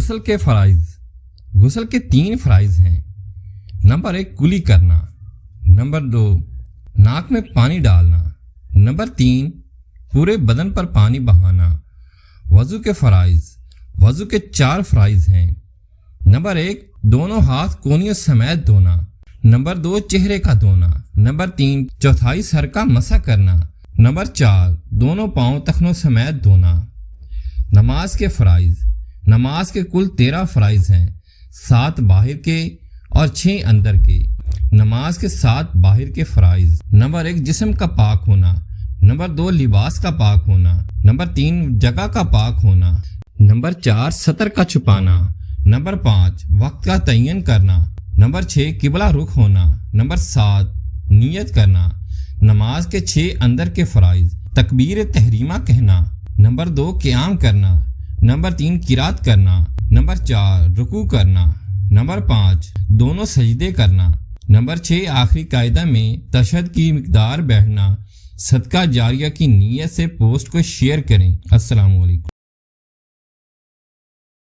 غسل کے فرائض۔ غسل کے 3 فرائض ہیں۔ نمبر 1 کلی کرنا، نمبر 2 ناک میں پانی ڈالنا، نمبر 3 پورے بدن پر پانی بہانا۔ وضو کے فرائض۔ وضو کے 4 فرائض ہیں۔ نمبر 1 دونوں ہاتھ کونیوں سمیت دھونا، نمبر 2 چہرے کا دھونا، نمبر 3 چوتھائی سر کا مسح کرنا، نمبر 4 دونوں پاؤں تخنوں سمیت دھونا۔ نماز کے فرائض۔ نماز کے کل 13 فرائض ہیں، 7 باہر کے اور 6 اندر کے۔ نماز کے 7 باہر کے فرائض۔ نمبر 1 جسم کا پاک ہونا، نمبر 2 لباس کا پاک ہونا، نمبر 3 جگہ کا پاک ہونا، نمبر 4 سطر کا چھپانا، نمبر 5 وقت کا تعین کرنا، نمبر 6 قبلہ رخ ہونا، نمبر 7 نیت کرنا۔ نماز کے 6 اندر کے فرائض۔ تکبیر تحریمہ کہنا، نمبر 2 قیام کرنا، نمبر 3 قرات کرنا، نمبر 4 رکوع کرنا، نمبر 5 دونوں سجدے کرنا، نمبر 6 آخری قاعدہ میں تشہد کی مقدار بیٹھنا۔ صدقہ جاریہ کی نیت سے پوسٹ کو شیئر کریں۔ السلام علیکم۔